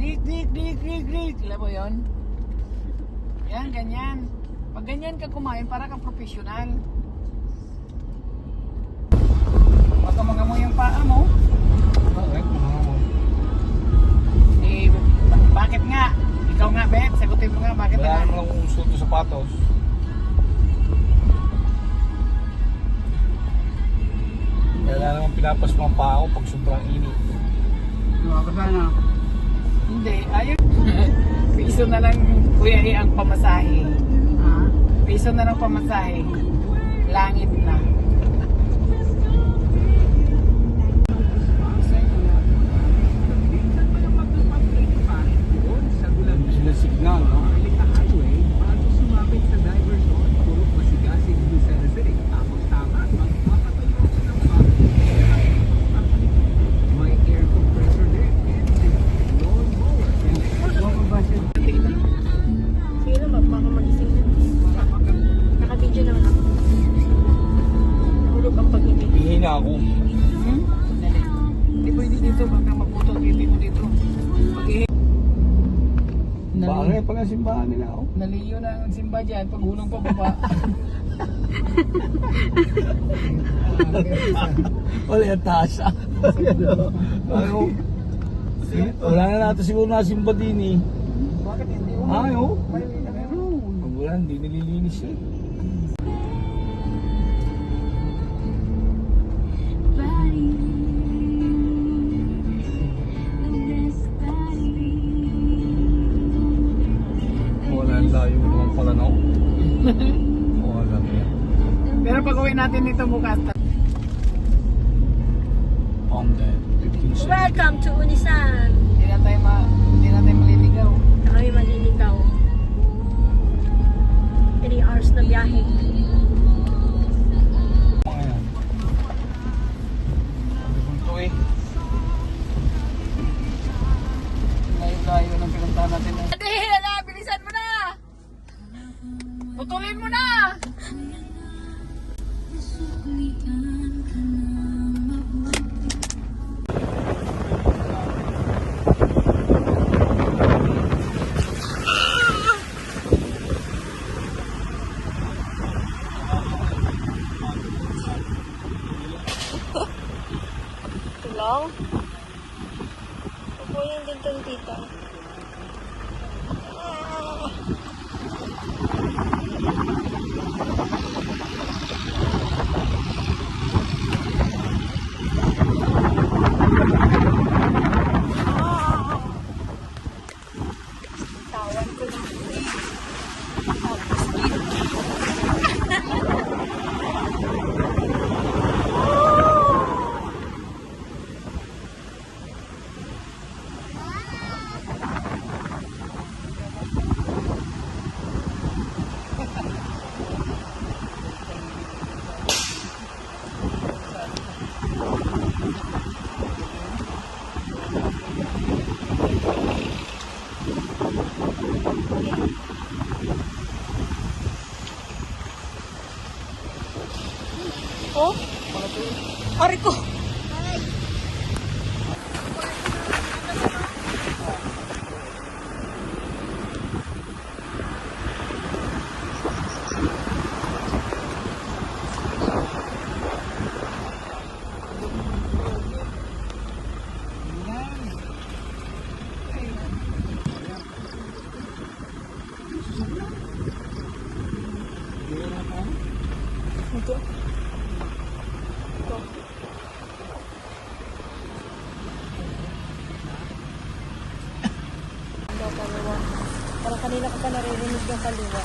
Dik, dik, dik, dik, dik. Alam mo yun? Yan, ganyan. Pag ganyan ka kumain, para kang profesional. Baka mangamoy yung paa mo. Bakit? Mangamoy. Eh, bakit nga? Ikaw nga, Bet. Sagutin mo nga, bakit Wala nga? naman akong suot na sapatos. Wala naman pinapasma ang paa ko pag sobrang init. Hindi, ayun. Piso na lang, Kuya E, ang pamasahe. Piso na lang pamasahe. Langit na. Hindi sila signal, no? Sige na, baka magising na. Naka-video naman ako. Nahulog ang pag-ibig. Hihina ako. Dali. Hindi pwede dito, baka maputo ang hindi mo dito. Pag-ihi. Bakit pala simbahan nila ako? Naliyo na ang simba dyan, paghulong pa baba. Wala yung tasa. Ayaw. Wala na natin siguro na simba din eh. Bakit hindi mo? Ayaw. Meron. Pag wala, hindi nililinis eh. Wala ang layo naman pala na ako. Wala yan. Pero pag uwi natin dito bukas, On that 15 cents. Welcome to Unisan. hindi na tayo maliligaw. Na kami maliligaw. 3 hours na biyahe. Mga yan. Sabi ko ito eh. Layo-layo ng pinuntahan natin. Ate, bilisan mo na! Putulin mo na! Tulong. Kukunin din itong tita. Tawan ko na. Oh? Ari ko! Ito. Ito. Ang kaliwa. Parang kanina ko pa naririnig yung kaliwa.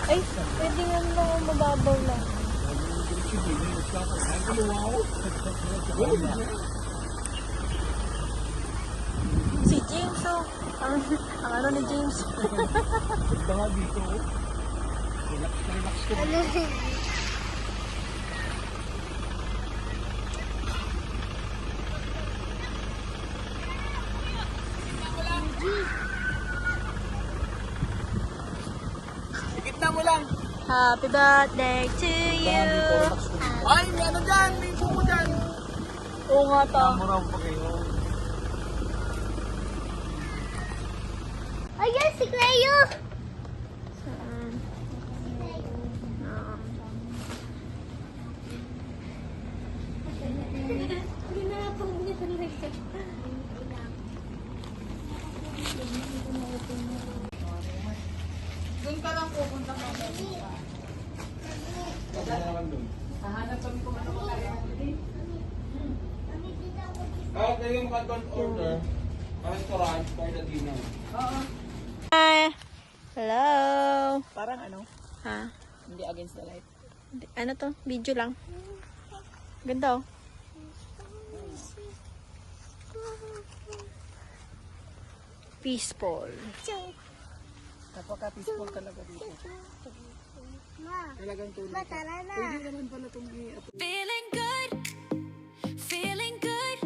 Ay, pwede nga lang mababaw lang. Si James, oh. Ang ano ni James. Baka dito oh. Relax ka. Gitna mo lang. Happy birthday to you. Ay, may ano dyan, may buko dyan. Oo nga to. Muraw pa kayo. Ayan, si Cleo! Saan? Hindi na ako binituloy. Doon ka lang pupunta ka. Hahanap kami kung ano kailangan. Kahit na yung advance order, restaurant for the dinner. Oo. Hi! Hello! Parang ano, Ha? hindi against the light. Ano to? Video lang. Ganda oh. Peaceful. Napaka-peaceful talaga dito. Ma, Talagang tulad. matara na. Pwede naman pala itong Feeling good, feeling good.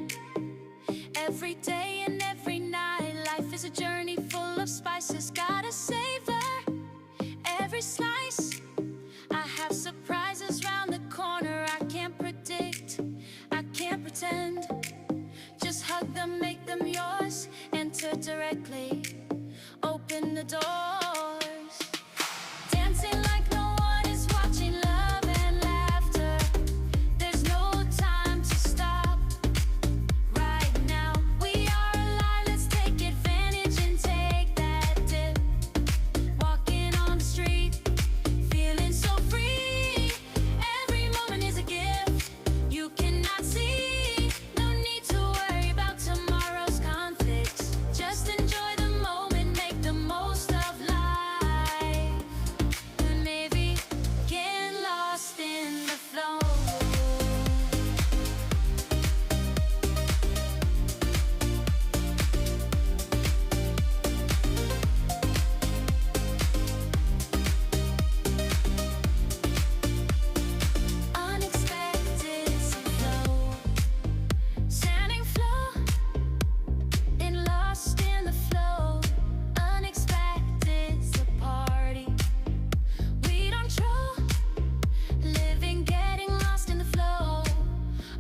Every day and every night, life is a journey full of spices. Gotta savor every slice. I have surprises round the corner. I can't predict, I can't pretend. Just hug them, make them yours. Enter directly, open the doors. Dancing like no one is watching, love and laughter. There's no time to stop. Right now, we are alive, let's take advantage and take that dip. Walking on the street, feeling so free. Every moment is a gift you cannot see. No need to worry about tomorrow's conflicts. Just enjoy the moment, make the most of life. And maybe get lost in the flow. Unexpected flow, standing flow, and lost in the flow. Unexpected's a party we don't show. Living, getting lost in the flow.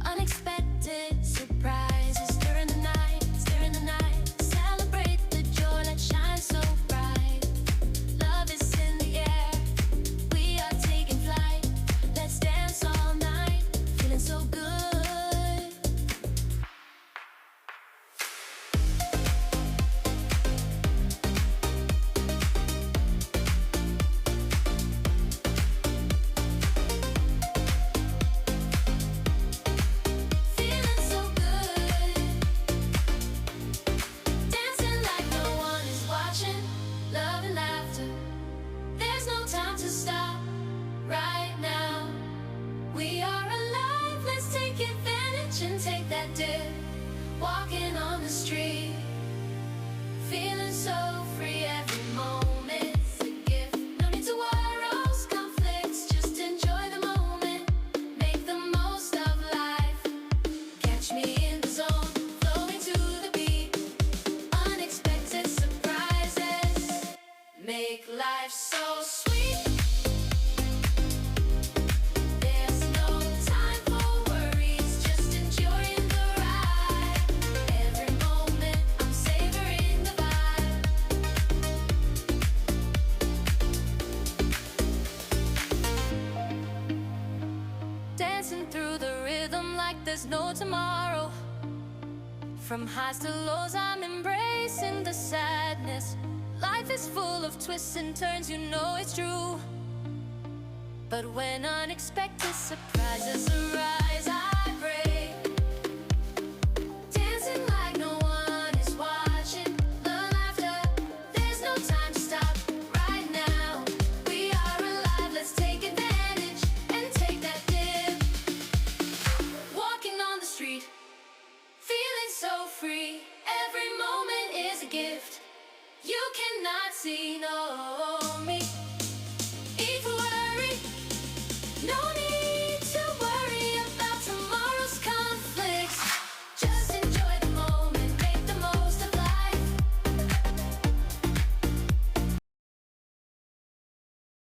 Unexpected surprises during the night, during the night. Celebrate the joy that shines so bright. Love is in the air, we are taking flight. Let's dance all night, feeling so good. Feeling so good. Dancing like no one is watching. Love and laughter. There's no time to stop. Right now, we are alive. Let's take advantage and take that dip. Walking on the street, feeling so free. Every moment's a gift. No need to worry those conflicts. Just enjoy the moment. Make the most of life. Catch me in the zone, flowing to the beat. Unexpected surprises make life so sweet. There's no time for worries, just enjoying the ride. Every moment I'm savoring the vibe. Dancing through the rhythm like there's no tomorrow. From highs to lows, I'm embracing the sadness. Life is full of twists and turns, you know it's true. But when unexpected surprises arise,